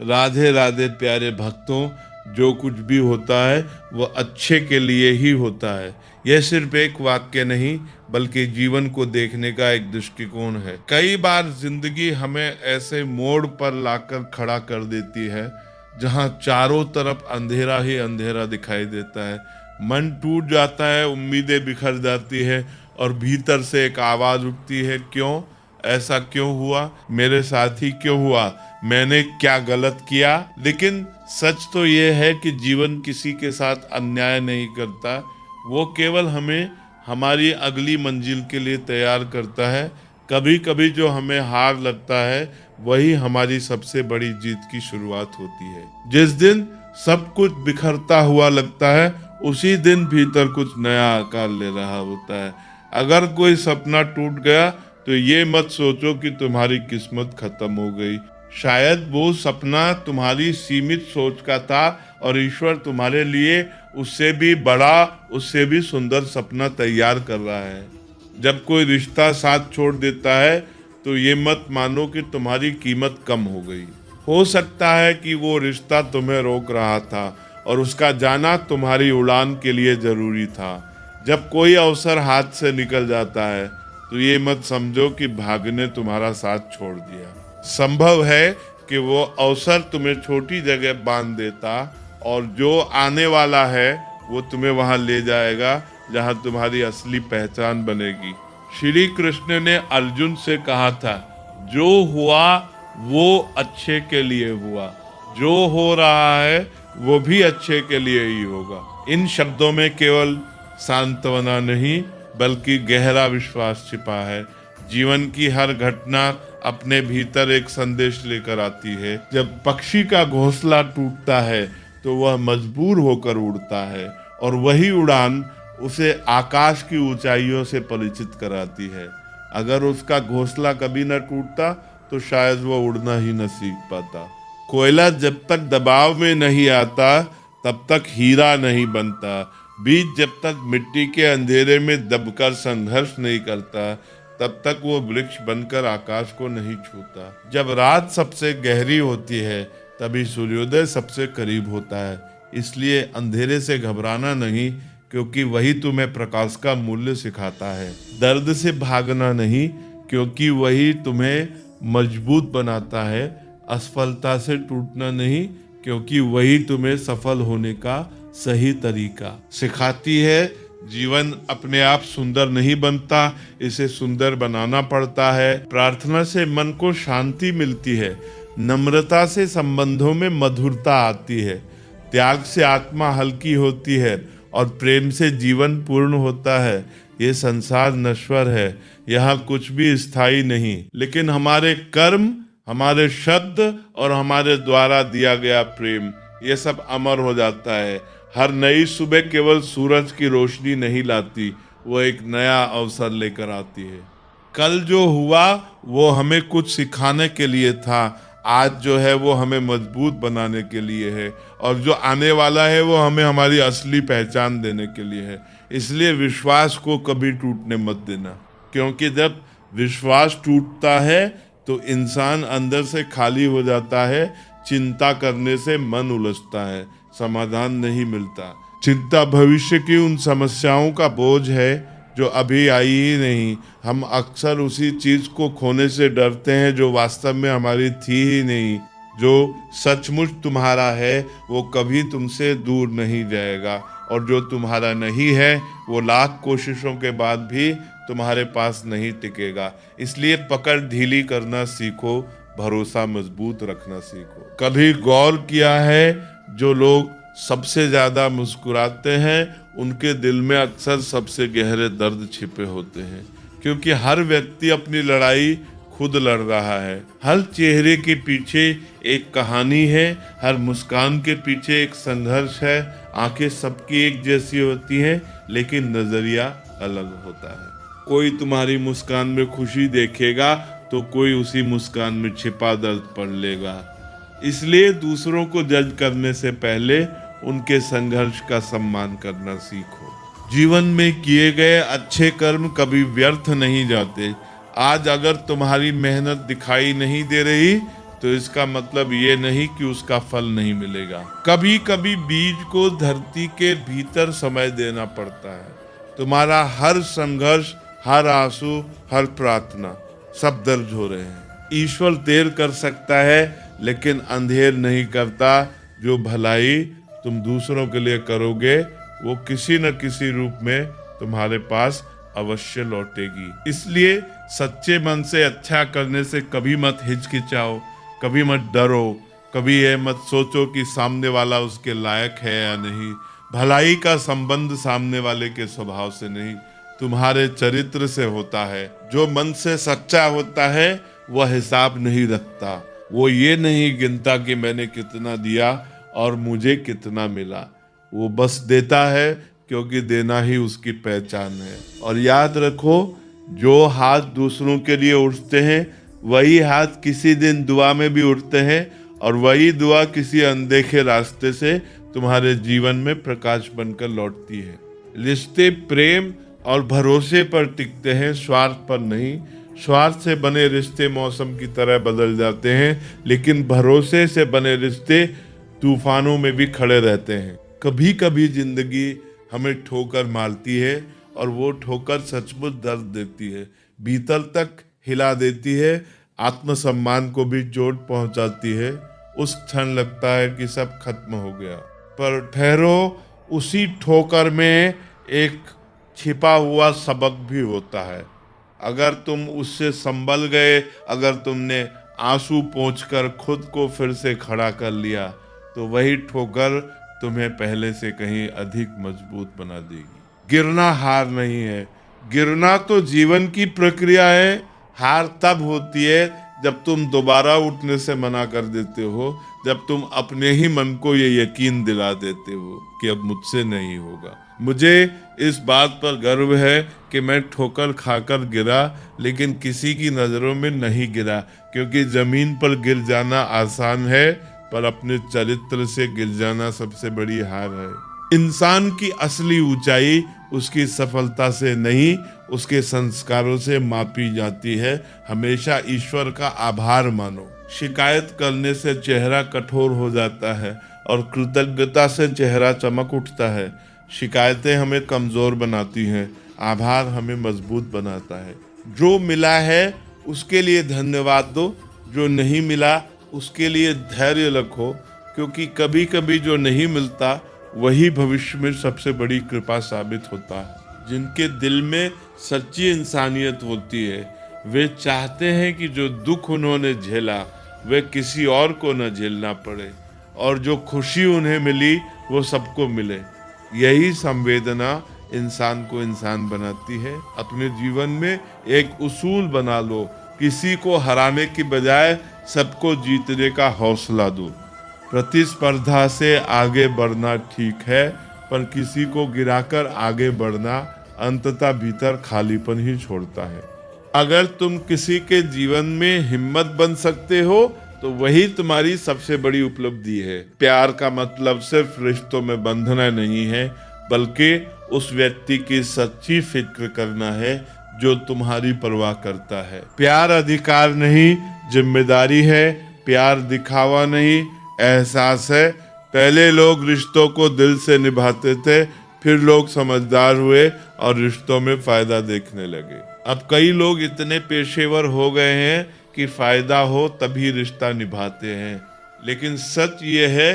राधे राधे प्यारे भक्तों, जो कुछ भी होता है वो अच्छे के लिए ही होता है। यह सिर्फ एक वाक्य नहीं बल्कि जीवन को देखने का एक दृष्टिकोण है। कई बार जिंदगी हमें ऐसे मोड़ पर लाकर खड़ा कर देती है जहां चारों तरफ अंधेरा ही अंधेरा दिखाई देता है। मन टूट जाता है, उम्मीदें बिखर जाती है और भीतर से एक आवाज उठती है, क्यों? ऐसा क्यों हुआ? मेरे साथ ही क्यों हुआ? मैंने क्या गलत किया? लेकिन सच तो ये है कि जीवन किसी के साथ अन्याय नहीं करता, वो केवल हमें हमारी अगली मंजिल के लिए तैयार करता है। कभी कभी जो हमें हार लगता है वही हमारी सबसे बड़ी जीत की शुरुआत होती है। जिस दिन सब कुछ बिखरता हुआ लगता है उसी दिन भीतर कुछ नया आकार ले रहा होता है। अगर कोई सपना टूट गया तो ये मत सोचो कि तुम्हारी किस्मत खत्म हो गई। शायद वो सपना तुम्हारी सीमित सोच का था और ईश्वर तुम्हारे लिए उससे भी बड़ा, उससे भी सुंदर सपना तैयार कर रहा है। जब कोई रिश्ता साथ छोड़ देता है तो ये मत मानो कि तुम्हारी कीमत कम हो गई। हो सकता है कि वो रिश्ता तुम्हें रोक रहा था और उसका जाना तुम्हारी उड़ान के लिए जरूरी था। जब कोई अवसर हाथ से निकल जाता है तो ये मत समझो कि भाग्य ने तुम्हारा साथ छोड़ दिया। संभव है कि वो अवसर तुम्हें छोटी जगह बांध देता और जो आने वाला है वो तुम्हें वहां ले जाएगा जहां तुम्हारी असली पहचान बनेगी। श्री कृष्ण ने अर्जुन से कहा था, जो हुआ वो अच्छे के लिए हुआ, जो हो रहा है वो भी अच्छे के लिए ही होगा। इन शब्दों में केवल सांत्वना नहीं बल्कि गहरा विश्वास छिपा है। जीवन की हर घटना अपने भीतर एक संदेश लेकर आती है। जब पक्षी का घोंसला टूटता है तो वह मजबूर होकर उड़ता है और वही उड़ान उसे आकाश की ऊंचाइयों से परिचित कराती है। अगर उसका घोंसला कभी न टूटता तो शायद वो उड़ना ही न सीख पाता। कोयला जब तक दबाव में नहीं आता तब तक हीरा नहीं बनता। बीज जब तक मिट्टी के अंधेरे में दबकर संघर्ष नहीं करता तब तक वो वृक्ष बनकर आकाश को नहीं छूता। जब रात सबसे गहरी होती है तभी सूर्योदय सबसे करीब होता है। इसलिए अंधेरे से घबराना नहीं, क्योंकि वही तुम्हें प्रकाश का मूल्य सिखाता है। दर्द से भागना नहीं, क्योंकि वही तुम्हें मजबूत बनाता है। असफलता से टूटना नहीं, क्योंकि वही तुम्हें सफल होने का सही तरीका सिखाती है। जीवन अपने आप सुंदर नहीं बनता, इसे सुंदर बनाना पड़ता है। प्रार्थना से मन को शांति मिलती है, नम्रता से संबंधों में मधुरता आती है, त्याग से आत्मा हल्की होती है और प्रेम से जीवन पूर्ण होता है। ये संसार नश्वर है, यहाँ कुछ भी स्थायी नहीं, लेकिन हमारे कर्म, हमारे शब्द और हमारे द्वारा दिया गया प्रेम, ये सब अमर हो जाता है। हर नई सुबह केवल सूरज की रोशनी नहीं लाती, वो एक नया अवसर लेकर आती है। कल जो हुआ वो हमें कुछ सिखाने के लिए था, आज जो है वो हमें मजबूत बनाने के लिए है, और जो आने वाला है वो हमें हमारी असली पहचान देने के लिए है। इसलिए विश्वास को कभी टूटने मत देना, क्योंकि जब विश्वास टूटता है तो इंसान अंदर से खाली हो जाता है। चिंता करने से मन उलझता है, समाधान नहीं मिलता। चिंता भविष्य की उन समस्याओं का बोझ है जो अभी आई ही नहीं। हम अक्सर उसी चीज को खोने से डरते हैं जो वास्तव में हमारी थी ही नहीं। जो सचमुच तुम्हारा है वो कभी तुमसे दूर नहीं जाएगा, और जो तुम्हारा नहीं है वो लाख कोशिशों के बाद भी तुम्हारे पास नहीं टिकेगा। इसलिए पकड़ ढीली करना सीखो, भरोसा मजबूत रखना सीखो। कभी गौर किया है, जो लोग सबसे ज्यादा मुस्कुराते हैं उनके दिल में अक्सर सबसे गहरे दर्द छिपे होते हैं, क्योंकि हर व्यक्ति अपनी लड़ाई खुद लड़ रहा है। हर चेहरे के पीछे एक कहानी है, हर मुस्कान के पीछे एक संघर्ष है। आंखें सबकी एक जैसी होती हैं, लेकिन नजरिया अलग होता है। कोई तुम्हारी मुस्कान में खुशी देखेगा तो कोई उसी मुस्कान में छिपा दर्द पढ़ लेगा। इसलिए दूसरों को जज करने से पहले उनके संघर्ष का सम्मान करना सीखो। जीवन में किए गए अच्छे कर्म कभी व्यर्थ नहीं जाते। आज अगर तुम्हारी मेहनत दिखाई नहीं दे रही तो इसका मतलब ये नहीं कि उसका फल नहीं मिलेगा। कभी कभी बीज को धरती के भीतर समय देना पड़ता है। तुम्हारा हर संघर्ष, हर आंसू, हर प्रार्थना सब दर्ज हो रहे हैं। ईश्वर देर कर सकता है लेकिन अंधेर नहीं करता। जो भलाई तुम दूसरों के लिए करोगे वो किसी न किसी रूप में तुम्हारे पास अवश्य लौटेगी। इसलिए सच्चे मन से अच्छा करने से कभी मत हिचकिचाओ, कभी मत डरो, कभी ये मत सोचो कि सामने वाला उसके लायक है या नहीं। भलाई का संबंध सामने वाले के स्वभाव से नहीं, तुम्हारे चरित्र से होता है। जो मन से सच्चा होता है वह हिसाब नहीं रखता, वो ये नहीं गिनता कि मैंने कितना दिया और मुझे कितना मिला। वो बस देता है क्योंकि देना ही उसकी पहचान है। और याद रखो, जो हाथ दूसरों के लिए उठते हैं वही हाथ किसी दिन दुआ में भी उठते हैं, और वही दुआ किसी अनदेखे रास्ते से तुम्हारे जीवन में प्रकाश बनकर लौटती है। रिश्ते प्रेम और भरोसे पर टिकते हैं, स्वार्थ पर नहीं। स्वार्थ से बने रिश्ते मौसम की तरह बदल जाते हैं, लेकिन भरोसे से बने रिश्ते तूफानों में भी खड़े रहते हैं। कभी कभी जिंदगी हमें ठोकर मारती है और वो ठोकर सचमुच दर्द देती है, भीतर तक हिला देती है, आत्मसम्मान को भी चोट पहुंचाती है। उस क्षण लगता है कि सब खत्म हो गया, पर ठहरो, उसी ठोकर में एक छिपा हुआ सबक भी होता है। अगर तुम उससे संभल गए, अगर तुमने आंसू पोंछकर खुद को फिर से खड़ा कर लिया, तो वही ठोकर तुम्हें पहले से कहीं अधिक मजबूत बना देगी। गिरना हार नहीं है, गिरना तो जीवन की प्रक्रिया है। हार तब होती है जब तुम दोबारा उठने से मना कर देते हो, जब तुम अपने ही मन को ये यकीन दिला देते हो कि अब मुझसे नहीं होगा। मुझे इस बात पर गर्व है कि मैं ठोकर खाकर गिरा, लेकिन किसी की नज़रों में नहीं गिरा, क्योंकि जमीन पर गिर जाना आसान है, पर अपने चरित्र से गिर जाना सबसे बड़ी हार है। इंसान की असली ऊंचाई उसकी सफलता से नहीं, उसके संस्कारों से मापी जाती है। हमेशा ईश्वर का आभार मानो। शिकायत करने से चेहरा कठोर हो जाता है और कृतज्ञता से चेहरा चमक उठता है। शिकायतें हमें कमजोर बनाती हैं, आभार हमें मजबूत बनाता है। जो मिला है उसके लिए धन्यवाद दो, जो नहीं मिला उसके लिए धैर्य रखो, क्योंकि कभी कभी जो नहीं मिलता वही भविष्य में सबसे बड़ी कृपा साबित होता है। जिनके दिल में सच्ची इंसानियत होती है, वे चाहते हैं कि जो दुख उन्होंने झेला वे किसी और को न झेलना पड़े, और जो खुशी उन्हें मिली वो सबको मिले। यही संवेदना इंसान को इंसान बनाती है। अपने जीवन में एक उसूल बना लो, किसी को हराने की बजाय सबको जीतने का हौसला दो। प्रतिस्पर्धा से आगे बढ़ना ठीक है, पर किसी को गिराकर आगे बढ़ना अंततः भीतर खालीपन ही छोड़ता है। अगर तुम किसी के जीवन में हिम्मत बन सकते हो तो वही तुम्हारी सबसे बड़ी उपलब्धि है। प्यार का मतलब सिर्फ रिश्तों में बंधना नहीं है, बल्कि उस व्यक्ति की सच्ची फिक्र करना है जो तुम्हारी परवाह करता है। प्यार अधिकार नहीं, जिम्मेदारी है। प्यार दिखावा नहीं, एहसास है। पहले लोग रिश्तों को दिल से निभाते थे, फिर लोग समझदार हुए और रिश्तों में फायदा देखने लगे। अब कई लोग इतने पेशेवर हो गए हैं कि फायदा हो तभी रिश्ता निभाते हैं, लेकिन सच ये है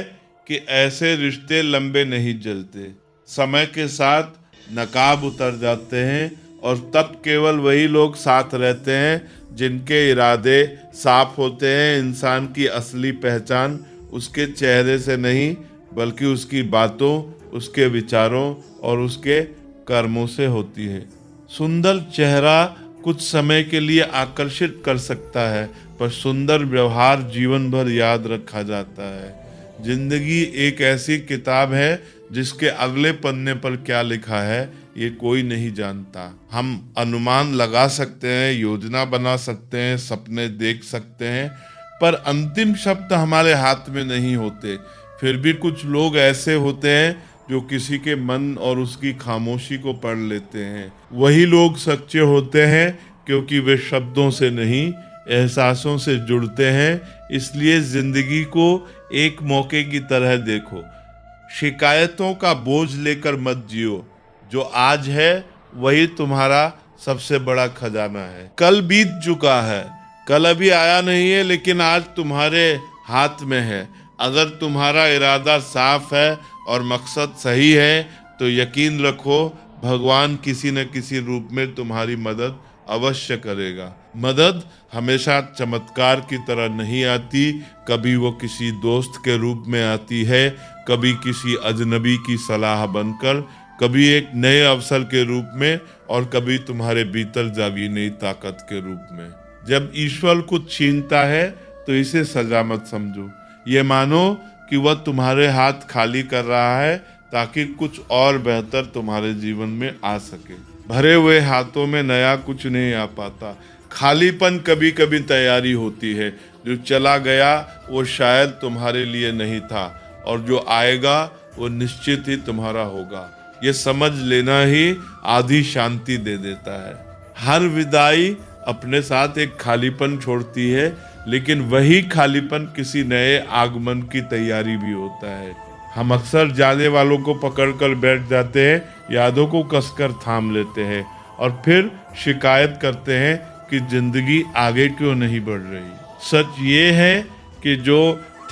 कि ऐसे रिश्ते लंबे नहीं चलते। समय के साथ नकाब उतर जाते हैं और तब केवल वही लोग साथ रहते हैं जिनके इरादे साफ होते हैं। इंसान की असली पहचान उसके चेहरे से नहीं, बल्कि उसकी बातों, उसके विचारों और उसके कर्मों से होती है। सुंदर चेहरा कुछ समय के लिए आकर्षित कर सकता है, पर सुंदर व्यवहार जीवन भर याद रखा जाता है। जिंदगी एक ऐसी किताब है जिसके अगले पन्ने पर क्या लिखा है ये कोई नहीं जानता। हम अनुमान लगा सकते हैं, योजना बना सकते हैं, सपने देख सकते हैं, पर अंतिम शब्द हमारे हाथ में नहीं होते। फिर भी कुछ लोग ऐसे होते हैं जो किसी के मन और उसकी खामोशी को पढ़ लेते हैं। वही लोग सच्चे होते हैं, क्योंकि वे शब्दों से नहीं, एहसासों से जुड़ते हैं। इसलिए जिंदगी को एक मौके की तरह देखो। शिकायतों का बोझ लेकर मत जियो। जो आज है वही तुम्हारा सबसे बड़ा खजाना है। कल बीत चुका है, कल अभी आया नहीं है, लेकिन आज तुम्हारे हाथ में है। अगर तुम्हारा इरादा साफ है और मकसद सही है तो यकीन रखो भगवान किसी न किसी रूप में तुम्हारी मदद अवश्य करेगा। मदद हमेशा चमत्कार की तरह नहीं आती। कभी वो किसी दोस्त के रूप में आती है, कभी किसी अजनबी की सलाह बनकर, कभी एक नए अवसर के रूप में, और कभी तुम्हारे भीतर जागी नई ताकत के रूप में। जब ईश्वर कुछ छीनता है तो इसे सजा मत समझो। ये मानो कि वह तुम्हारे हाथ खाली कर रहा है ताकि कुछ और बेहतर तुम्हारे जीवन में आ सके। भरे हुए हाथों में नया कुछ नहीं आ पाता। खालीपन कभी कभी तैयारी होती है। जो चला गया वो शायद तुम्हारे लिए नहीं था, और जो आएगा वो निश्चित ही तुम्हारा होगा। ये समझ लेना ही आधी शांति दे देता है। हर विदाई अपने साथ एक खालीपन छोड़ती है, लेकिन वही खालीपन किसी नए आगमन की तैयारी भी होता है। हम अक्सर जाने वालों को पकड़कर बैठ जाते हैं, यादों को कसकर थाम लेते हैं, और फिर शिकायत करते हैं कि जिंदगी आगे क्यों नहीं बढ़ रही। सच ये है कि जो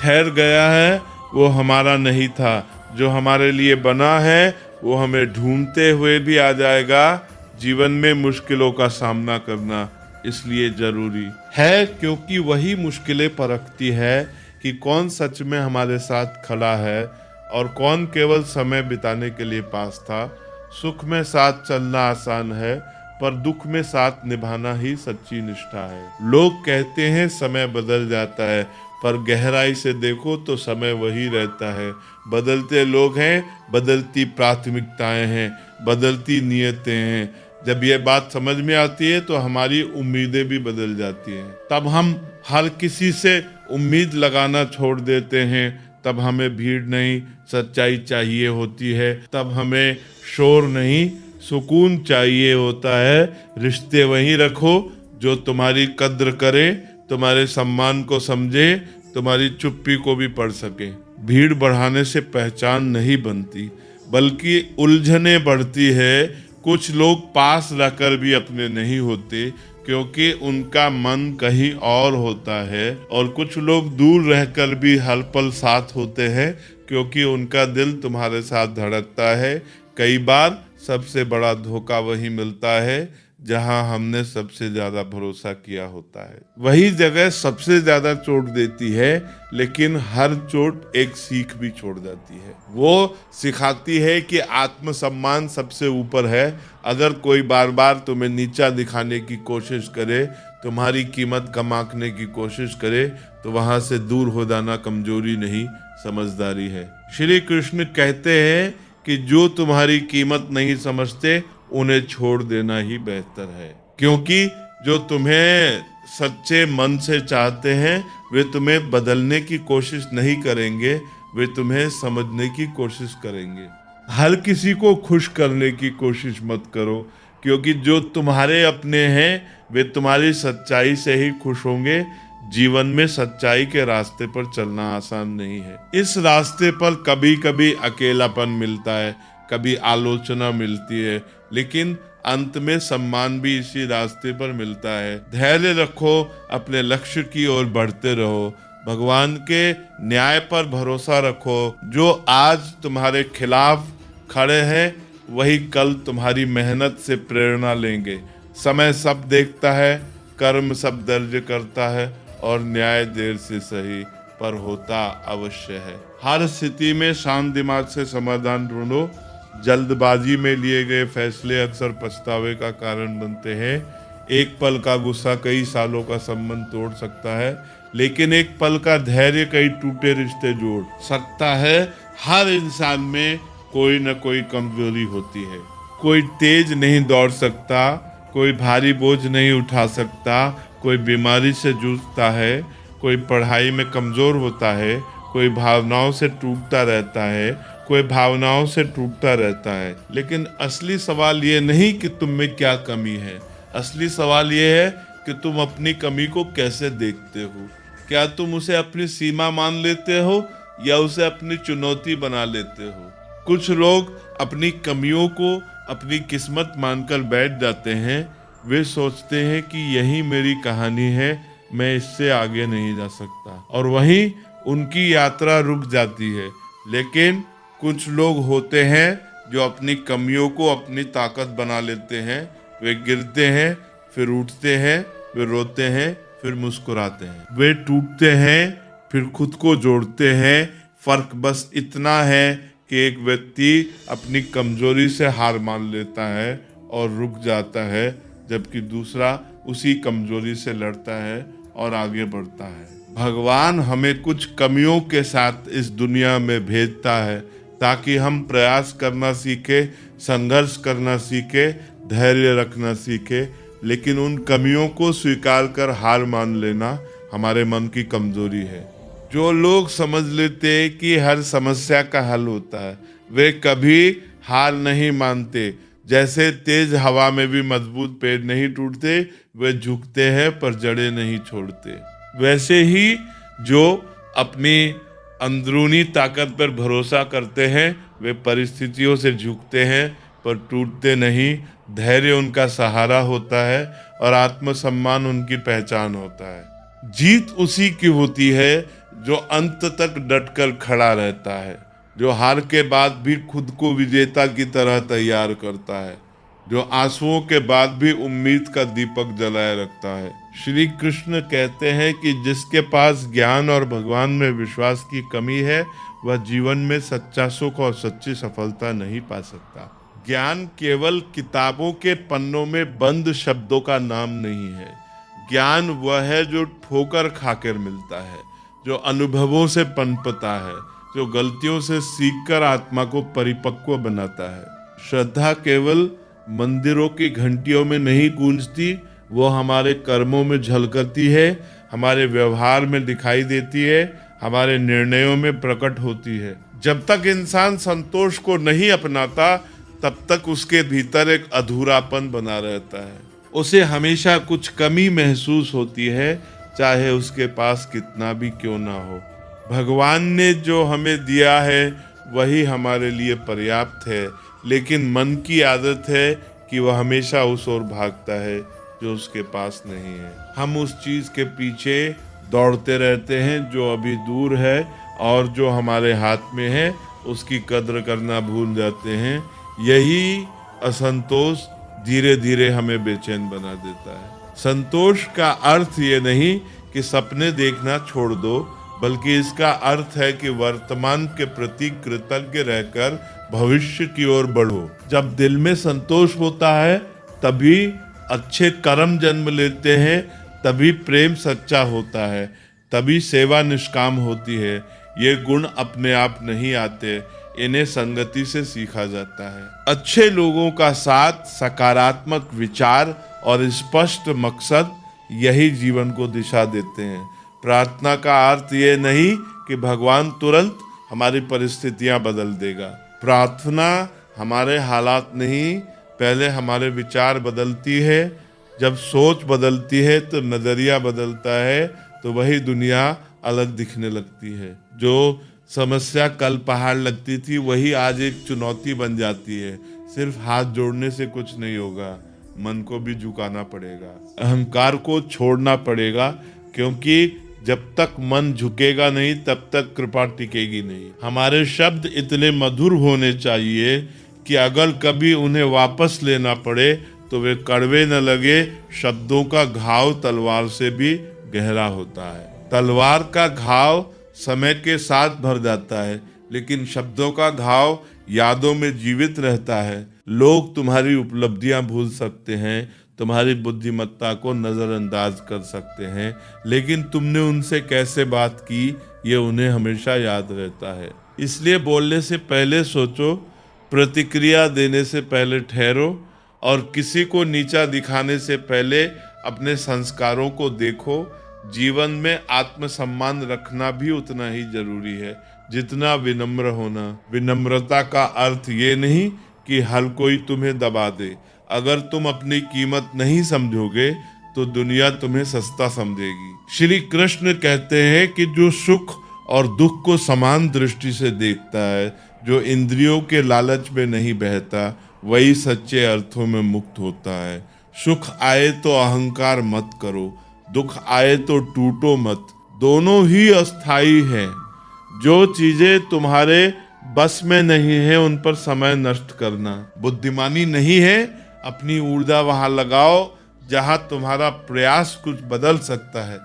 ठहर गया है वो हमारा नहीं था। जो हमारे लिए बना है वो हमें ढूंढते हुए भी आ जाएगा। जीवन में मुश्किलों का सामना करना इसलिए जरूरी है क्योंकि वही मुश्किलें परखती है कि कौन सच में हमारे साथ खड़ा है और कौन केवल समय बिताने के लिए पास था। सुख में साथ चलना आसान है, पर दुख में साथ निभाना ही सच्ची निष्ठा है। लोग कहते हैं समय बदल जाता है, पर गहराई से देखो तो समय वही रहता है। बदलते लोग हैं, बदलती प्राथमिकताएं हैं, बदलती नीयतें हैं। जब ये बात समझ में आती है तो हमारी उम्मीदें भी बदल जाती हैं। तब हम हर किसी से उम्मीद लगाना छोड़ देते हैं। तब हमें भीड़ नहीं, सच्चाई चाहिए होती है। तब हमें शोर नहीं, सुकून चाहिए होता है। रिश्ते वहीं रखो जो तुम्हारी कद्र करे, तुम्हारे सम्मान को समझे, तुम्हारी चुप्पी को भी पढ़ सके। भीड़ बढ़ाने से पहचान नहीं बनती, बल्कि उलझने बढ़ती है। कुछ लोग पास रहकर भी अपने नहीं होते क्योंकि उनका मन कहीं और होता है, और कुछ लोग दूर रहकर भी हर पल साथ होते हैं क्योंकि उनका दिल तुम्हारे साथ धड़कता है। कई बार सबसे बड़ा धोखा वही मिलता है जहां हमने सबसे ज्यादा भरोसा किया होता है। वही जगह सबसे ज्यादा चोट देती है, लेकिन हर चोट एक सीख भी छोड़ जाती है। वो सिखाती है कि आत्मसम्मान सबसे ऊपर है। अगर कोई बार बार तुम्हें नीचा दिखाने की कोशिश करे, तुम्हारी कीमत कम आंकने की कोशिश करे, तो वहां से दूर हो जाना कमजोरी नहीं, समझदारी है। श्री कृष्ण कहते हैं कि जो तुम्हारी कीमत नहीं समझते उन्हें छोड़ देना ही बेहतर है, क्योंकि जो तुम्हें सच्चे मन से चाहते हैं वे तुम्हें बदलने की कोशिश नहीं करेंगे, वे तुम्हें समझने की कोशिश करेंगे। हर किसी को खुश करने की कोशिश मत करो, क्योंकि जो तुम्हारे अपने हैं वे तुम्हारी सच्चाई से ही खुश होंगे। जीवन में सच्चाई के रास्ते पर चलना आसान नहीं है। इस रास्ते पर कभी कभी अकेलापन मिलता है, कभी आलोचना मिलती है, लेकिन अंत में सम्मान भी इसी रास्ते पर मिलता है। धैर्य रखो, अपने लक्ष्य की ओर बढ़ते रहो, भगवान के न्याय पर भरोसा रखो। जो आज तुम्हारे खिलाफ खड़े हैं वही कल तुम्हारी मेहनत से प्रेरणा लेंगे। समय सब देखता है, कर्म सब दर्ज करता है, और न्याय देर से सही पर होता अवश्य है। हर स्थिति में शांत दिमाग से समाधान ढूंढो। जल्दबाजी में लिए गए फैसले अक्सर पछतावे का कारण बनते हैं। एक पल का गुस्सा कई सालों का संबंध तोड़ सकता है, लेकिन एक पल का धैर्य कई टूटे रिश्ते जोड़ सकता है। हर इंसान में कोई न कोई कमजोरी होती है। कोई तेज नहीं दौड़ सकता, कोई भारी बोझ नहीं उठा सकता, कोई बीमारी से जूझता है, कोई पढ़ाई में कमजोर होता है, कोई भावनाओं से टूटता रहता है, कोई भावनाओं से टूटता रहता है। लेकिन असली सवाल ये नहीं कि तुम में क्या कमी है, असली सवाल ये है कि तुम अपनी कमी को कैसे देखते हो। क्या तुम उसे अपनी सीमा मान लेते हो या उसे अपनी चुनौती बना लेते हो। कुछ लोग अपनी कमियों को अपनी किस्मत मानकर बैठ जाते हैं। वे सोचते हैं कि यही मेरी कहानी है, मैं इससे आगे नहीं जा सकता, और वहीं उनकी यात्रा रुक जाती है। लेकिन कुछ लोग होते हैं जो अपनी कमियों को अपनी ताकत बना लेते हैं। वे गिरते हैं, फिर उठते हैं, वे रोते हैं, फिर मुस्कुराते हैं, वे टूटते हैं, फिर खुद को जोड़ते हैं। फर्क बस इतना है कि एक व्यक्ति अपनी कमजोरी से हार मान लेता है और रुक जाता है, जबकि दूसरा उसी कमजोरी से लड़ता है और आगे बढ़ता है। भगवान हमें कुछ कमियों के साथ इस दुनिया में भेजता है ताकि हम प्रयास करना सीखे, संघर्ष करना सीखे, धैर्य रखना सीखे। लेकिन उन कमियों को स्वीकार कर हार मान लेना हमारे मन की कमजोरी है। जो लोग समझ लेते हैं कि हर समस्या का हल होता है, वे कभी हार नहीं मानते। जैसे तेज हवा में भी मजबूत पेड़ नहीं टूटते, वे झुकते हैं पर जड़ें नहीं छोड़ते। वैसे ही जो अपनी अंदरूनी ताकत पर भरोसा करते हैं, वे परिस्थितियों से झुकते हैं पर टूटते नहीं। धैर्य उनका सहारा होता है और आत्मसम्मान उनकी पहचान होता है। जीत उसी की होती है जो अंत तक डटकर खड़ा रहता है, जो हार के बाद भी खुद को विजेता की तरह तैयार करता है, जो आंसुओं के बाद भी उम्मीद का दीपक जलाए रखता है। श्री कृष्ण कहते हैं कि जिसके पास ज्ञान और भगवान में विश्वास की कमी है, वह जीवन में सच्चा सुख और सच्ची सफलता नहीं पा सकता। ज्ञान केवल किताबों के पन्नों में बंद शब्दों का नाम नहीं है। ज्ञान वह है जो ठोकर खाकर मिलता है, जो अनुभवों से पनपता है, जो गलतियों से सीखकर आत्मा को परिपक्व बनाता है। श्रद्धा केवल मंदिरों की घंटियों में नहीं गूंजती, वो हमारे कर्मों में झलकती है, हमारे व्यवहार में दिखाई देती है, हमारे निर्णयों में प्रकट होती है। जब तक इंसान संतोष को नहीं अपनाता, तब तक उसके भीतर एक अधूरापन बना रहता है। उसे हमेशा कुछ कमी महसूस होती है, चाहे उसके पास कितना भी क्यों ना हो। भगवान ने जो हमें दिया है वही हमारे लिए पर्याप्त है, लेकिन मन की आदत है कि वह हमेशा उस ओर भागता है जो उसके पास नहीं है। हम उस चीज के पीछे दौड़ते रहते हैं जो अभी दूर है, और जो हमारे हाथ में है उसकी कद्र करना भूल जाते हैं। यही असंतोष धीरे धीरे हमें बेचैन बना देता है। संतोष का अर्थ ये नहीं कि सपने देखना छोड़ दो, बल्कि इसका अर्थ है कि वर्तमान के प्रति कृतज्ञ रहकर भविष्य की ओर बढ़ो। जब दिल में संतोष होता है, तभी अच्छे कर्म जन्म लेते हैं, तभी प्रेम सच्चा होता है, तभी सेवा निष्काम होती है। ये गुण अपने आप नहीं आते, इन्हें संगति से सीखा जाता है। अच्छे लोगों का साथ, सकारात्मक विचार और स्पष्ट मकसद यही जीवन को दिशा देते हैं। प्रार्थना का अर्थ ये नहीं कि भगवान तुरंत हमारी परिस्थितियां बदल देगा। प्रार्थना हमारे हालात नहीं, पहले हमारे विचार बदलती है। जब सोच बदलती है तो नजरिया बदलता है, तो वही दुनिया अलग दिखने लगती है। जो समस्या कल पहाड़ लगती थी, वही आज एक चुनौती बन जाती है। सिर्फ हाथ जोड़ने से कुछ नहीं होगा, मन को भी झुकाना पड़ेगा, अहंकार को छोड़ना पड़ेगा, क्योंकि जब तक मन झुकेगा नहीं तब तक कृपा टिकेगी नहीं। हमारे शब्द इतने मधुर होने चाहिए कि अगर कभी उन्हें वापस लेना पड़े तो वे कड़वे न लगे। शब्दों का घाव तलवार से भी गहरा होता है। तलवार का घाव समय के साथ भर जाता है, लेकिन शब्दों का घाव यादों में जीवित रहता है। लोग तुम्हारी उपलब्धियां भूल सकते हैं, तुम्हारी बुद्धिमत्ता को नजरअंदाज कर सकते हैं, लेकिन तुमने उनसे कैसे बात की ये उन्हें हमेशा याद रहता है। इसलिए बोलने से पहले सोचो, प्रतिक्रिया देने से पहले ठहरो, और किसी को नीचा दिखाने से पहले अपने संस्कारों को देखो। जीवन में आत्मसम्मान रखना भी उतना ही जरूरी है जितना विनम्र होना। विनम्रता का अर्थ ये नहीं कि हर कोई तुम्हें दबा दे। अगर तुम अपनी कीमत नहीं समझोगे तो दुनिया तुम्हें सस्ता समझेगी। श्री कृष्ण कहते हैं कि जो सुख और दुख को समान दृष्टि से देखता है, जो इंद्रियों के लालच में नहीं बहता, वही सच्चे अर्थों में मुक्त होता है। सुख आए तो अहंकार मत करो, दुख आए तो टूटो मत, दोनों ही अस्थाई हैं। जो चीजें तुम्हारे बस में नहीं है उन पर समय नष्ट करना बुद्धिमानी नहीं है। अपनी ऊर्जा वहां लगाओ जहां तुम्हारा प्रयास कुछ बदल सकता है।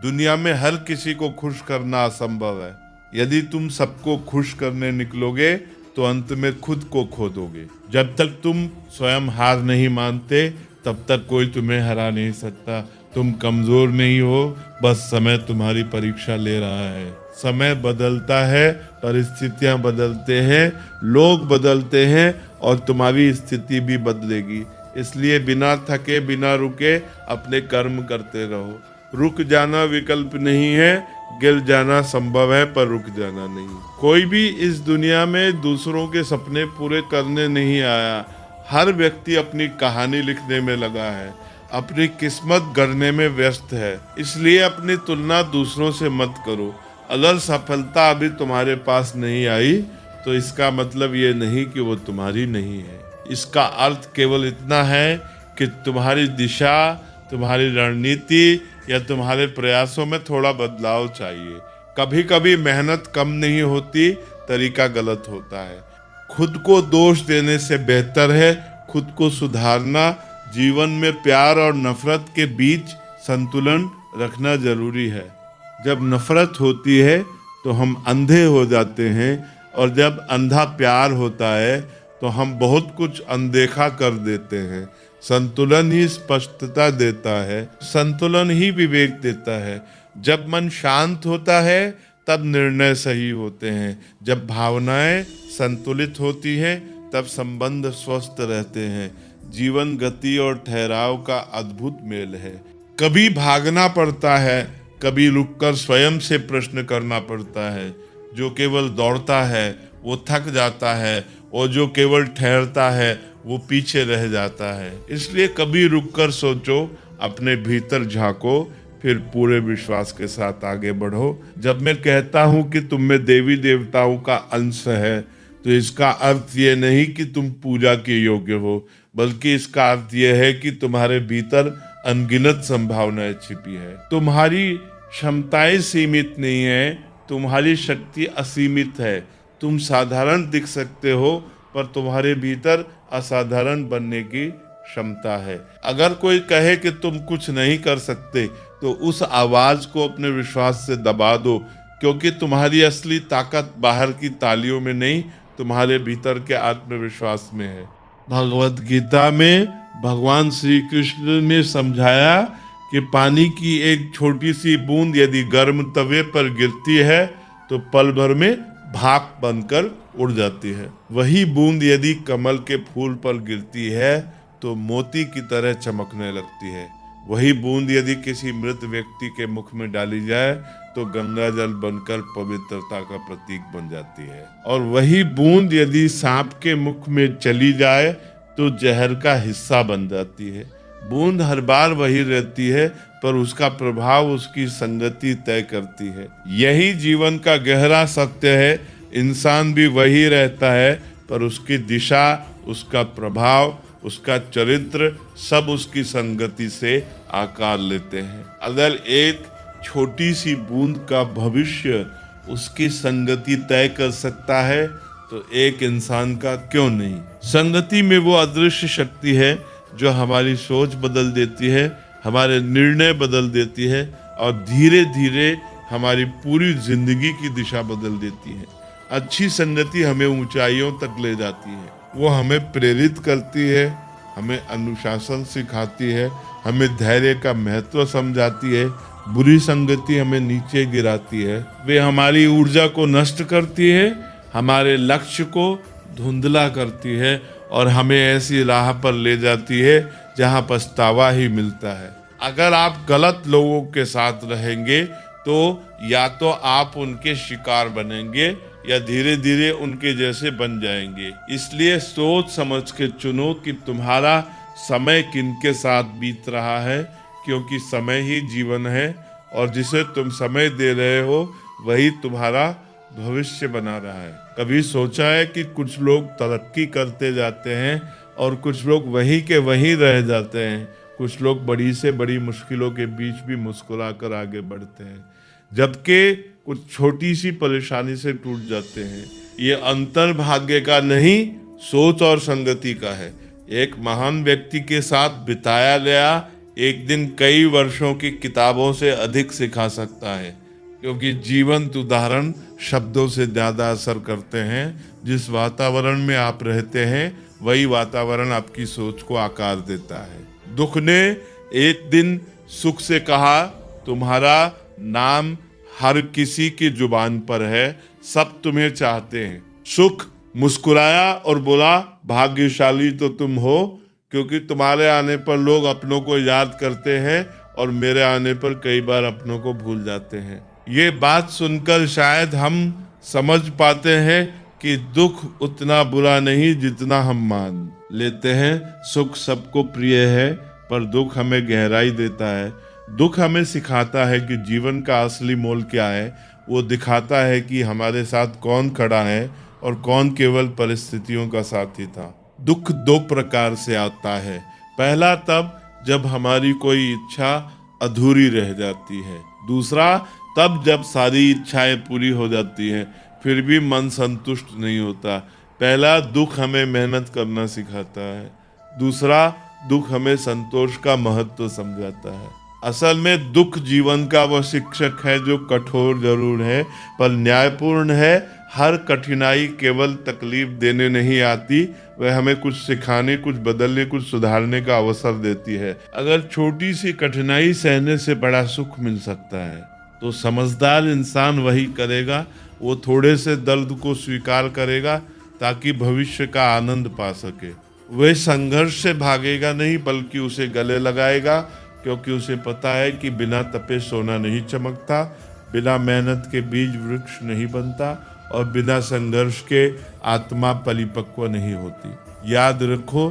दुनिया में हर किसी को खुश करना असंभव है। यदि तुम सबको खुश करने निकलोगे तो अंत में खुद को खो दोगे। जब तक तुम स्वयं हार नहीं मानते तब तक कोई तुम्हें हरा नहीं सकता। तुम कमजोर नहीं हो, बस समय तुम्हारी परीक्षा ले रहा है। समय बदलता है, परिस्थितियां बदलते हैं, लोग बदलते हैं और तुम्हारी स्थिति भी बदलेगी। इसलिए बिना थके बिना रुके अपने कर्म करते रहो। रुक जाना विकल्प नहीं है, गिर जाना संभव है पर रुक जाना नहीं। कोई भी इस दुनिया में दूसरों के सपने पूरे करने नहीं आया। हर व्यक्ति अपनी कहानी लिखने में लगा है, अपनी किस्मत गढ़ने में व्यस्त है। इसलिए अपनी तुलना दूसरों से मत करो। अगर सफलता अभी तुम्हारे पास नहीं आई तो इसका मतलब ये नहीं कि वो तुम्हारी नहीं है। इसका अर्थ केवल इतना है कि तुम्हारी दिशा, तुम्हारी रणनीति या तुम्हारे प्रयासों में थोड़ा बदलाव चाहिए। कभी कभी मेहनत कम नहीं होती, तरीका गलत होता है। खुद को दोष देने से बेहतर है खुद को सुधारना। जीवन में प्यार और नफरत के बीच संतुलन रखना जरूरी है। जब नफरत होती है तो हम अंधे हो जाते हैं और जब अंधा प्यार होता है तो हम बहुत कुछ अनदेखा कर देते हैं। संतुलन ही स्पष्टता देता है, संतुलन ही विवेक देता है। जब मन शांत होता है तब निर्णय सही होते हैं। जब भावनाएं संतुलित होती हैं तब संबंध स्वस्थ रहते हैं। जीवन गति और ठहराव का अद्भुत मेल है। कभी भागना पड़ता है, कभी रुककर स्वयं से प्रश्न करना पड़ता है। जो केवल दौड़ता है वो थक जाता है और जो केवल ठहरता है वो पीछे रह जाता है। इसलिए कभी रुककर सोचो, अपने भीतर झांको, फिर पूरे विश्वास के साथ आगे बढ़ो। जब मैं कहता हूँ कि तुम में देवी देवताओं का अंश है तो इसका अर्थ ये नहीं कि तुम पूजा के योग्य हो, बल्कि इसका अर्थ यह है कि तुम्हारे भीतर अनगिनत संभावनाएं छिपी है। तुम्हारी क्षमताएं सीमित नहीं है, तुम्हारी शक्ति असीमित है। तुम साधारण दिख सकते हो पर तुम्हारे भीतर असाधारण बनने की क्षमता है। अगर कोई कहे कि तुम कुछ नहीं कर सकते तो उस आवाज को अपने विश्वास से दबा दो, क्योंकि तुम्हारी असली ताकत बाहर की तालियों में नहीं, तुम्हारे भीतर के आत्मविश्वास में है। भगवत गीता में भगवान श्री कृष्ण ने समझाया कि पानी की एक छोटी सी बूंद यदि गर्म तवे पर गिरती है तो पल भर में भाप बनकर उड़ जाती है। वही बूंद यदि कमल के फूल पर गिरती है तो मोती की तरह चमकने लगती है। वही बूंद यदि किसी मृत व्यक्ति के मुख में डाली जाए तो गंगा जल बनकर पवित्रता का प्रतीक बन जाती है। और वही बूंद यदि सांप के मुख में चली जाए तो जहर का हिस्सा बन जाती है। बूंद हर बार वही रहती है पर उसका प्रभाव उसकी संगति तय करती है। यही जीवन का गहरा सत्य है। इंसान भी वही रहता है पर उसकी दिशा, उसका प्रभाव, उसका चरित्र सब उसकी संगति से आकार लेते हैं। अगर एक छोटी सी बूंद का भविष्य उसकी संगति तय कर सकता है तो एक इंसान का क्यों नहीं। संगति में वो अदृश्य शक्ति है जो हमारी सोच बदल देती है, हमारे निर्णय बदल देती है और धीरे धीरे हमारी पूरी जिंदगी की दिशा बदल देती है। अच्छी संगति हमें ऊंचाइयों तक ले जाती है, वो हमें प्रेरित करती है, हमें अनुशासन सिखाती है, हमें धैर्य का महत्व समझाती है। बुरी संगति हमें नीचे गिराती है, वे हमारी ऊर्जा को नष्ट करती है, हमारे लक्ष्य को धुंधला करती है और हमें ऐसी राह पर ले जाती है जहां पछतावा ही मिलता है। अगर आप गलत लोगों के साथ रहेंगे तो या तो आप उनके शिकार बनेंगे या धीरे धीरे उनके जैसे बन जाएंगे। इसलिए सोच समझ के चुनो कि तुम्हारा समय किनके साथ बीत रहा है, क्योंकि समय ही जीवन है और जिसे तुम समय दे रहे हो वही तुम्हारा भविष्य बना रहा है। कभी सोचा है कि कुछ लोग तरक्की करते जाते हैं और कुछ लोग वहीं के वहीं रह जाते हैं। कुछ लोग बड़ी से बड़ी मुश्किलों के बीच भी मुस्कुरा कर आगे बढ़ते हैं, जबकि कुछ छोटी सी परेशानी से टूट जाते हैं। ये अंतर भाग्य का नहीं, सोच और संगति का है। एक महान व्यक्ति के साथ बिताया गया एक दिन कई वर्षों की किताबों से अधिक सिखा सकता है, क्योंकि जीवंत उदाहरण शब्दों से ज्यादा असर करते हैं। जिस वातावरण में आप रहते हैं वही वातावरण आपकी सोच को आकार देता है। दुख ने एक दिन सुख से कहा, तुम्हारा नाम हर किसी की जुबान पर है, सब तुम्हें चाहते हैं। सुख मुस्कुराया और बोला, भाग्यशाली तो तुम हो, क्योंकि तुम्हारे आने पर लोग अपनों को याद करते हैं और मेरे आने पर कई बार अपनों को भूल जाते हैं। ये बात सुनकर शायद हम समझ पाते हैं कि दुख उतना बुरा नहीं जितना हम मान लेते हैं। सुख सबको प्रिय है, पर दुख हमें गहराई देता है। दुख हमें सिखाता है कि जीवन का असली मोल क्या है। वो दिखाता है कि हमारे साथ कौन खड़ा है और कौन केवल परिस्थितियों का साथी था। दुख दो प्रकार से आता है। पहला तब जब हमारी कोई इच्छा अधूरी रह जाती है। दूसरा तब जब सारी इच्छाएं पूरी हो जाती हैं फिर भी मन संतुष्ट नहीं होता। पहला दुख हमें मेहनत करना सिखाता है, दूसरा दुख हमें संतोष का महत्व समझाता है। असल में दुख जीवन का वह शिक्षक है जो कठोर जरूर है पर न्यायपूर्ण है। हर कठिनाई केवल तकलीफ देने नहीं आती, वह हमें कुछ सिखाने, कुछ बदलने, कुछ सुधारने का अवसर देती है। अगर छोटी सी कठिनाई सहने से बड़ा सुख मिल सकता है तो समझदार इंसान वही करेगा। वो थोड़े से दर्द को स्वीकार करेगा ताकि भविष्य का आनंद पा सके। वह संघर्ष से भागेगा नहीं बल्कि उसे गले लगाएगा, क्योंकि उसे पता है कि बिना तपे सोना नहीं चमकता, बिना मेहनत के बीज वृक्ष नहीं बनता और बिना संघर्ष के आत्मा परिपक्व नहीं होती। याद रखो,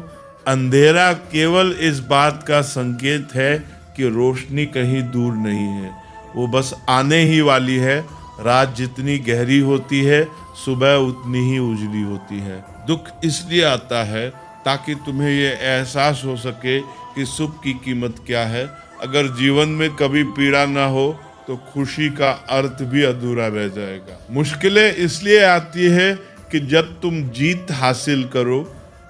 अंधेरा केवल इस बात का संकेत है कि रोशनी कहीं दूर नहीं है, वो बस आने ही वाली है। रात जितनी गहरी होती है सुबह उतनी ही उजली होती है। दुख इसलिए आता है ताकि तुम्हें ये एहसास हो सके कि सुख की कीमत क्या है। अगर जीवन में कभी पीड़ा ना हो तो खुशी का अर्थ भी अधूरा रह जाएगा। मुश्किलें इसलिए आती है कि जब तुम जीत हासिल करो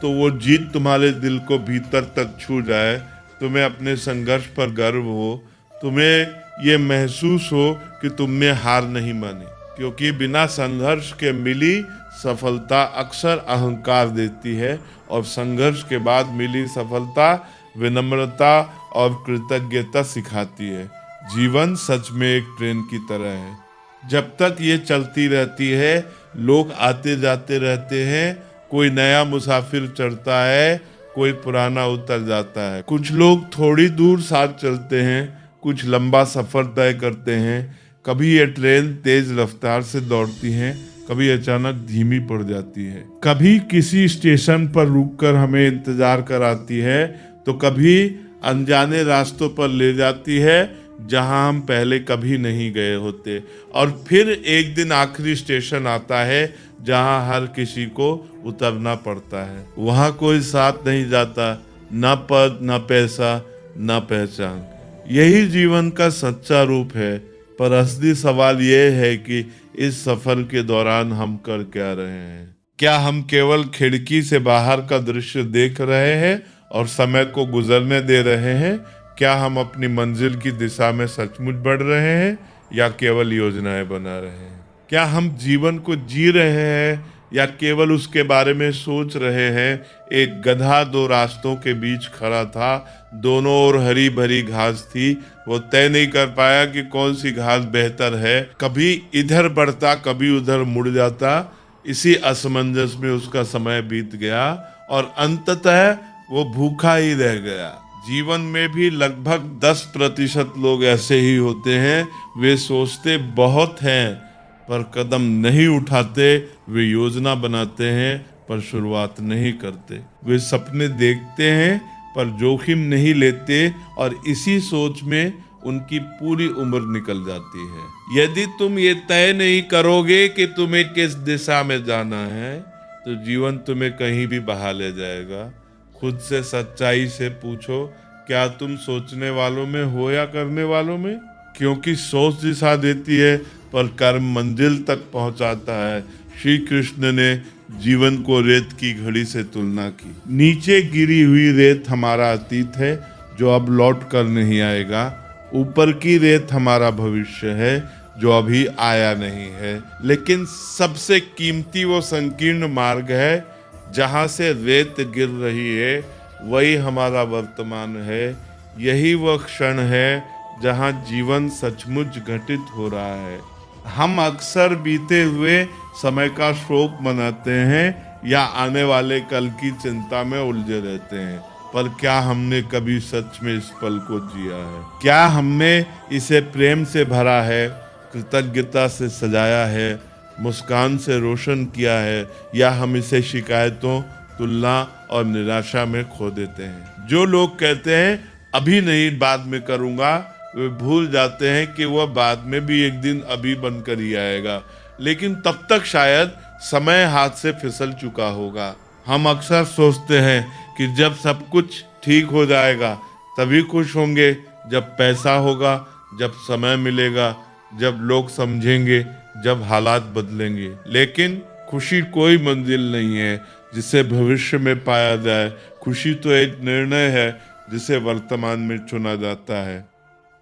तो वो जीत तुम्हारे दिल को भीतर तक छू जाए, तुम्हें अपने संघर्ष पर गर्व हो, तुम्हें ये महसूस हो कि तुमने हार नहीं मानी, क्योंकि बिना संघर्ष के मिली सफलता अक्सर अहंकार देती है और संघर्ष के बाद मिली सफलता विनम्रता और कृतज्ञता सिखाती है। जीवन सच में एक ट्रेन की तरह है, जब तक ये चलती रहती है लोग आते जाते रहते हैं। कोई नया मुसाफिर चढ़ता है, कोई पुराना उतर जाता है। कुछ लोग थोड़ी दूर साथ चलते हैं, कुछ लंबा सफर तय करते हैं। कभी ये ट्रेन तेज रफ्तार से दौड़ती है, कभी अचानक धीमी पड़ जाती है। कभी किसी स्टेशन पर रुककर हमें इंतजार कराती है तो कभी अनजाने रास्तों पर ले जाती है जहां हम पहले कभी नहीं गए होते। और फिर एक दिन आखिरी स्टेशन आता है जहां हर किसी को उतरना पड़ता है। वहां कोई साथ नहीं जाता, ना पद, ना पैसा, ना पहचान। यही जीवन का सच्चा रूप है। पर असली सवाल यह है कि इस सफर के दौरान हम कर क्या रहे हैं। क्या हम केवल खिड़की से बाहर का दृश्य देख रहे हैं और समय को गुजरने दे रहे हैं? क्या हम अपनी मंजिल की दिशा में सचमुच बढ़ रहे हैं या केवल योजनाएं बना रहे हैं? क्या हम जीवन को जी रहे हैं या केवल उसके बारे में सोच रहे हैं? एक गधा दो रास्तों के बीच खड़ा था, दोनों ओर हरी भरी घास थी। वो तय नहीं कर पाया कि कौन सी घास बेहतर है। कभी इधर बढ़ता, कभी उधर मुड़ जाता। इसी असमंजस में उसका समय बीत गया और अंततः वो भूखा ही रह गया। जीवन में भी लगभग 10% लोग ऐसे ही होते हैं। वे सोचते बहुत हैं पर कदम नहीं उठाते। वे योजना बनाते हैं पर शुरुआत नहीं करते। वे सपने देखते हैं पर जोखिम नहीं लेते और इसी सोच में उनकी पूरी उम्र निकल जाती है। यदि तुम ये तय नहीं करोगे कि तुम्हें किस दिशा में जाना है, तो जीवन तुम्हें कहीं भी बहा ले जाएगा। खुद से सच्चाई से पूछो, क्या तुम सोचने वालों में हो या करने वालों में? क्योंकि सोच दिशा देती है पर कर्म मंजिल तक पहुंचाता है। श्री कृष्ण ने जीवन को रेत की घड़ी से तुलना की। नीचे गिरी हुई रेत हमारा अतीत है जो अब लौट कर नहीं आएगा। ऊपर की रेत हमारा भविष्य है जो अभी आया नहीं है। लेकिन सबसे कीमती वो संकीर्ण मार्ग है जहां से रेत गिर रही है, वही हमारा वर्तमान है। यही वह क्षण है जहां जीवन सचमुच घटित हो रहा है। हम अक्सर बीते हुए समय का शोक मनाते हैं या आने वाले कल की चिंता में उलझे रहते हैं, पर क्या हमने कभी सच में इस पल को जिया है? क्या हमने इसे प्रेम से भरा है, कृतज्ञता से सजाया है, मुस्कान से रोशन किया है, या हम इसे शिकायतों, तुलना और निराशा में खो देते हैं? जो लोग कहते हैं अभी नहीं बाद में करूंगा, वे भूल जाते हैं कि वह बाद में भी एक दिन अभी बनकर ही आएगा, लेकिन तब तक शायद समय हाथ से फिसल चुका होगा। हम अक्सर सोचते हैं कि जब सब कुछ ठीक हो जाएगा तभी खुश होंगे, जब पैसा होगा, जब समय मिलेगा, जब लोग समझेंगे, जब हालात बदलेंगे। लेकिन खुशी कोई मंजिल नहीं है जिसे भविष्य में पाया जाए। खुशी तो एक निर्णय है जिसे वर्तमान में चुना जाता है।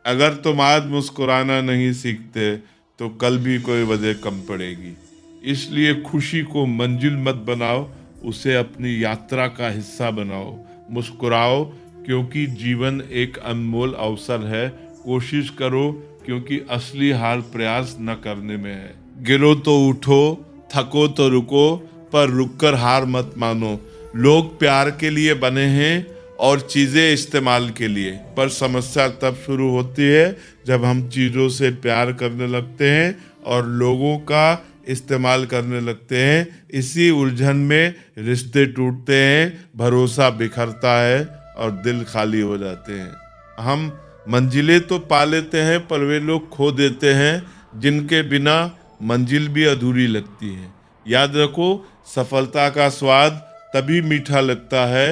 अगर तुम आज मुस्कुराना नहीं सीखते तो कल भी कोई वजह कम पड़ेगी। इसलिए खुशी को मंजिल मत बनाओ, उसे अपनी यात्रा का हिस्सा बनाओ। मुस्कुराओ क्योंकि जीवन एक अनमोल अवसर है। कोशिश करो क्योंकि असली हार प्रयास न करने में है। गिरो तो उठो, थको तो रुको, पर रुककर हार मत मानो। लोग प्यार के लिए बने हैं और चीजें इस्तेमाल के लिए, पर समस्या तब शुरू होती है जब हम चीजों से प्यार करने लगते हैं और लोगों का इस्तेमाल करने लगते हैं। इसी उलझन में रिश्ते टूटते हैं, भरोसा बिखरता है और दिल खाली हो जाते हैं। हम मंजिलें तो पा लेते हैं पर वे लोग खो देते हैं जिनके बिना मंजिल भी अधूरी लगती है। याद रखो, सफलता का स्वाद तभी मीठा लगता है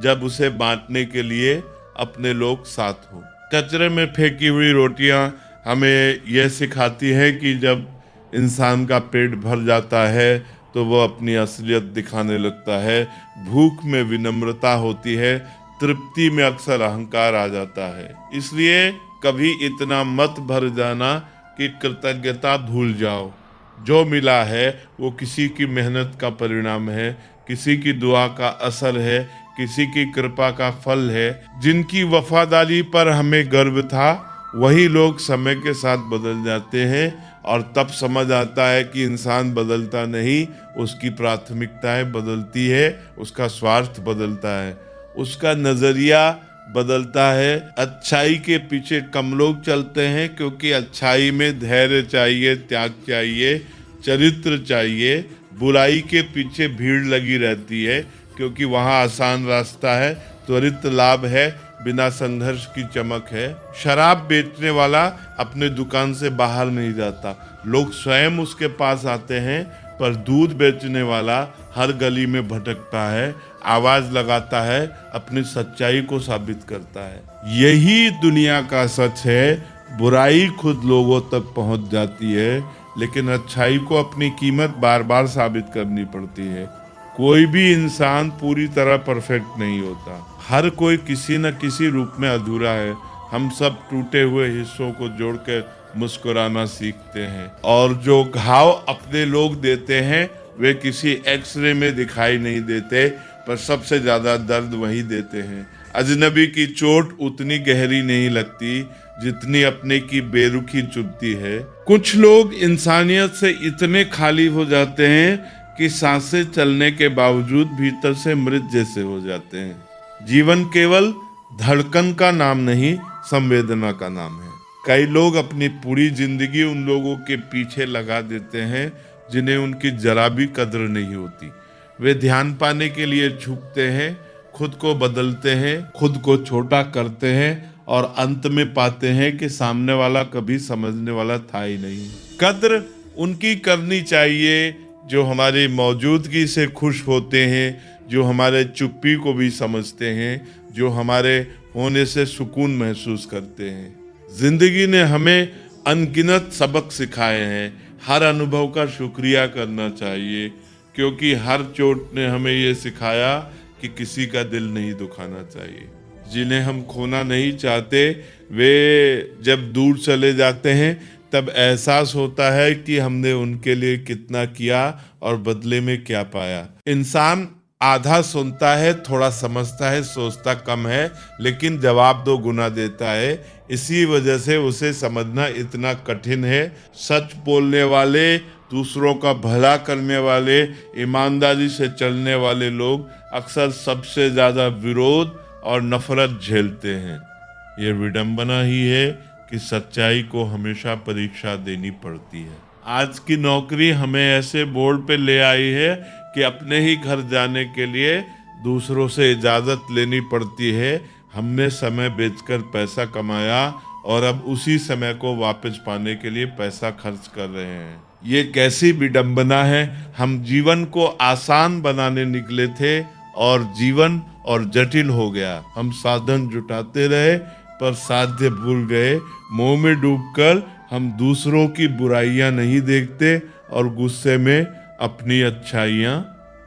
जब उसे बांटने के लिए अपने लोग साथ हो। कचरे में फेंकी हुई रोटियां हमें यह सिखाती हैं कि जब इंसान का पेट भर जाता है तो वह अपनी असलियत दिखाने लगता है। भूख में विनम्रता होती है, तृप्ति में अक्सर अहंकार आ जाता है। इसलिए कभी इतना मत भर जाना कि कृतज्ञता भूल जाओ। जो मिला है वो किसी की मेहनत का परिणाम है, किसी की दुआ का असर है, किसी की कृपा का फल है। जिनकी वफादारी पर हमें गर्व था वही लोग समय के साथ बदल जाते हैं और तब समझ आता है कि इंसान बदलता नहीं, उसकी प्राथमिकताएं बदलती है, उसका स्वार्थ बदलता है, उसका नजरिया बदलता है। अच्छाई के पीछे कम लोग चलते हैं क्योंकि अच्छाई में धैर्य चाहिए, त्याग चाहिए, चरित्र चाहिए। बुराई के पीछे भीड़ लगी रहती है क्योंकि वहाँ आसान रास्ता है, त्वरित लाभ है, बिना संघर्ष की चमक है। शराब बेचने वाला अपने दुकान से बाहर नहीं जाता, लोग स्वयं उसके पास आते हैं, पर दूध बेचने वाला हर गली में भटकता है, आवाज लगाता है, अपनी सच्चाई को साबित करता है। यही दुनिया का सच है। बुराई खुद लोगों तक पहुंच जाती है, लेकिन अच्छाई को अपनी कीमत बार बार साबित करनी पड़ती है। कोई भी इंसान पूरी तरह परफेक्ट नहीं होता, हर कोई किसी न किसी रूप में अधूरा है। हम सब टूटे हुए हिस्सों को जोड़कर मुस्कुराना सीखते हैं, और जो घाव अपने लोग देते हैं वे किसी एक्सरे में दिखाई नहीं देते, पर सबसे ज्यादा दर्द वही देते हैं। अजनबी की चोट उतनी गहरी नहीं लगती जितनी अपने की बेरुखी चुभती है। कुछ लोग इंसानियत से इतने खाली हो जाते हैं कि सांसें चलने के बावजूद भीतर से मृत जैसे हो जाते हैं। जीवन केवल धड़कन का नाम नहीं, संवेदना का नाम है। कई लोग अपनी पूरी जिंदगी उन लोगों के पीछे लगा देते हैं जिन्हें उनकी जरा भी कद्र नहीं होती। वे ध्यान पाने के लिए झुकते हैं, खुद को बदलते हैं, खुद को छोटा करते हैं और अंत में पाते हैं कि सामने वाला कभी समझने वाला था ही नहीं। कद्र उनकी करनी चाहिए जो हमारी मौजूदगी से खुश होते हैं, जो हमारे चुप्पी को भी समझते हैं, जो हमारे होने से सुकून महसूस करते हैं। जिंदगी ने हमें अनगिनत सबक सिखाए हैं। हर अनुभव का शुक्रिया करना चाहिए, क्योंकि हर चोट ने हमें ये सिखाया कि किसी का दिल नहीं दुखाना चाहिए। जिन्हें हम खोना नहीं चाहते वे जब दूर चले जाते हैं तब एहसास होता है कि हमने उनके लिए कितना किया और बदले में क्या पाया। इंसान आधा सुनता है, थोड़ा समझता है, सोचता कम है, लेकिन जवाब 2 गुना देता है। इसी वजह से उसे समझना इतना कठिन है। सच बोलने वाले, दूसरों का भला करने वाले, ईमानदारी से चलने वाले लोग अक्सर सबसे ज्यादा विरोध और नफरत झेलते हैं। ये विडंबना ही है कि सच्चाई को हमेशा परीक्षा देनी पड़ती है। आज की नौकरी हमें ऐसे बोर्ड पे ले आई है कि अपने ही घर जाने के लिए दूसरों से इजाजत लेनी पड़ती है। हमने समय बेचकर पैसा कमाया और अब उसी समय को वापस पाने के लिए पैसा खर्च कर रहे हैं। ये कैसी विडंबना है। हम जीवन को आसान बनाने निकले थे और जीवन और जटिल हो गया। हम साधन जुटाते रहे पर साध्य भूल गए। मोह में डूबकर हम दूसरों की बुराइयां नहीं देखते और गुस्से में अपनी अच्छाइयां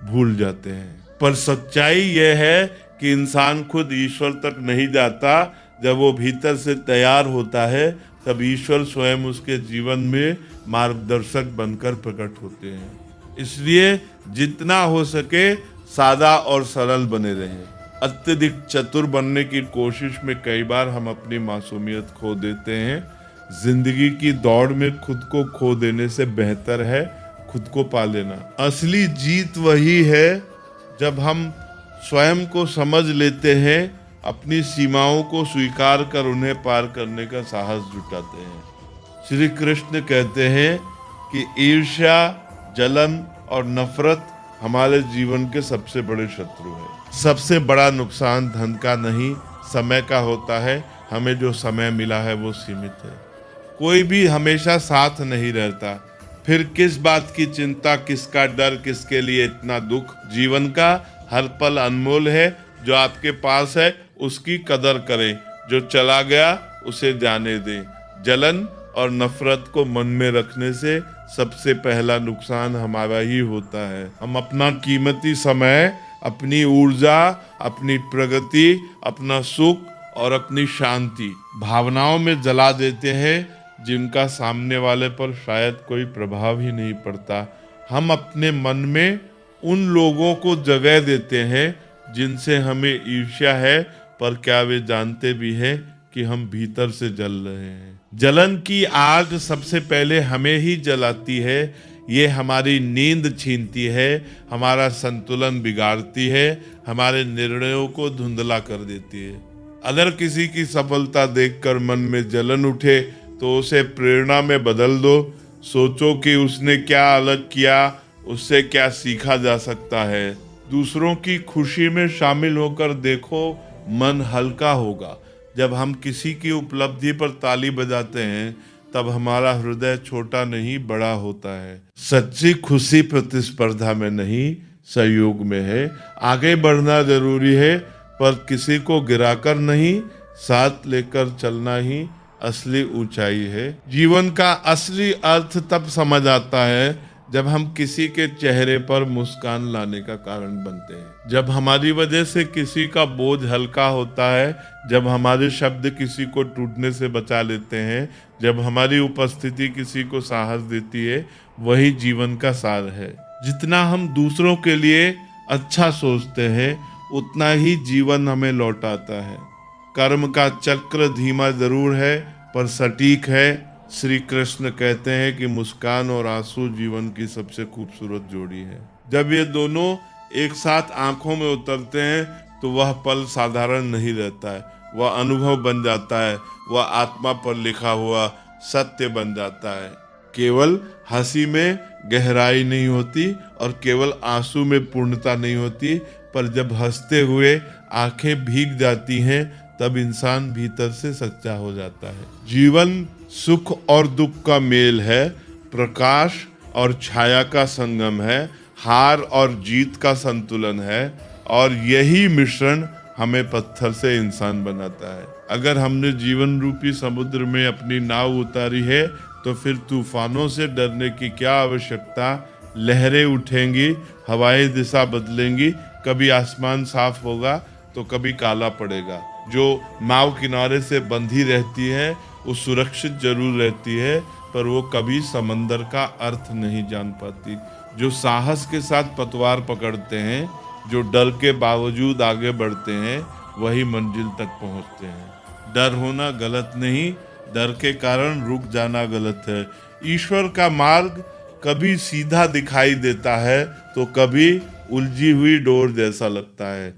भूल जाते हैं। पर सच्चाई यह है कि इंसान खुद ईश्वर तक नहीं जाता। जब वो भीतर से तैयार होता है तब ईश्वर स्वयं उसके जीवन में मार्गदर्शक बनकर प्रकट होते हैं। इसलिए जितना हो सके सादा और सरल बने रहें। अत्यधिक चतुर बनने की कोशिश में कई बार हम अपनी मासूमियत खो देते हैं। जिंदगी की दौड़ में खुद को खो देने से बेहतर है खुद को पा लेना। असली जीत वही है जब हम स्वयं को समझ लेते हैं, अपनी सीमाओं को स्वीकार कर उन्हें पार करने का साहस जुटाते हैं। श्री कृष्ण कहते हैं कि ईर्ष्या, जलन और नफरत हमारे जीवन के सबसे बड़े शत्रु हैं। सबसे बड़ा नुकसान धन का नहीं, समय का होता है। हमें जो समय मिला है वो सीमित है। कोई भी हमेशा साथ नहीं रहता। फिर किस बात की चिंता, किसका डर, किसके लिए इतना दुख। जीवन का हर पल अनमोल है। जो आपके पास है उसकी कदर करें, जो चला गया उसे जाने दें। जलन और नफरत को मन में रखने से सबसे पहला नुकसान हमारा ही होता है। हम अपना कीमती समय, अपनी ऊर्जा, अपनी प्रगति, अपना सुख और अपनी शांति भावनाओं में जला देते हैं जिनका सामने वाले पर शायद कोई प्रभाव ही नहीं पड़ता। हम अपने मन में उन लोगों को जगह देते हैं जिनसे हमें ईर्ष्या है, पर क्या वे जानते भी हैं कि हम भीतर से जल रहे हैं। जलन की आग सबसे पहले हमें ही जलाती है। ये हमारी नींद छीनती है, हमारा संतुलन बिगाड़ती है, हमारे निर्णयों को धुंधला कर देती है। अगर किसी की सफलता देखकर मन में जलन उठे तो उसे प्रेरणा में बदल दो। सोचो कि उसने क्या अलग किया, उससे क्या सीखा जा सकता है। दूसरों की खुशी में शामिल होकर देखो, मन हल्का होगा। जब हम किसी की उपलब्धि पर ताली बजाते हैं तब हमारा हृदय छोटा नहीं बड़ा होता है। सच्ची खुशी प्रतिस्पर्धा में नहीं, सहयोग में है। आगे बढ़ना जरूरी है पर किसी को गिराकर नहीं, साथ लेकर चलना ही असली ऊंचाई है। जीवन का असली अर्थ तब समझ आता है जब हम किसी के चेहरे पर मुस्कान लाने का कारण बनते हैं, जब हमारी वजह से किसी का बोझ हल्का होता है, जब हमारे शब्द किसी को टूटने से बचा लेते हैं, जब हमारी उपस्थिति किसी को साहस देती है, वही जीवन का सार है। जितना हम दूसरों के लिए अच्छा सोचते हैं उतना ही जीवन हमें लौटाता है। कर्म का चक्र धीमा जरूर है पर सटीक है। श्री कृष्ण कहते हैं कि मुस्कान और आंसू जीवन की सबसे खूबसूरत जोड़ी है। जब ये दोनों एक साथ आंखों में उतरते हैं तो वह पल साधारण नहीं रहता है, वह अनुभव बन जाता है, वह आत्मा पर लिखा हुआ सत्य बन जाता है। केवल हंसी में गहराई नहीं होती और केवल आंसू में पूर्णता नहीं होती, पर जब हंसते हुए आंखें भीग जाती हैं तब इंसान भीतर से सच्चा हो जाता है। जीवन सुख और दुख का मेल है, प्रकाश और छाया का संगम है, हार और जीत का संतुलन है, और यही मिश्रण हमें पत्थर से इंसान बनाता है। अगर हमने जीवन रूपी समुद्र में अपनी नाव उतारी है तो फिर तूफानों से डरने की क्या आवश्यकता। लहरें उठेंगी, हवाएं दिशा बदलेंगी, कभी आसमान साफ होगा तो कभी काला पड़ेगा। जो नाव किनारे से बंधी रहती है वो सुरक्षित जरूर रहती है, पर वो कभी समंदर का अर्थ नहीं जान पाती। जो साहस के साथ पतवार पकड़ते हैं, जो डर के बावजूद आगे बढ़ते हैं, वही मंजिल तक पहुंचते हैं। डर होना गलत नहीं, डर के कारण रुक जाना गलत है। ईश्वर का मार्ग कभी सीधा दिखाई देता है तो कभी उलझी हुई डोर जैसा लगता है।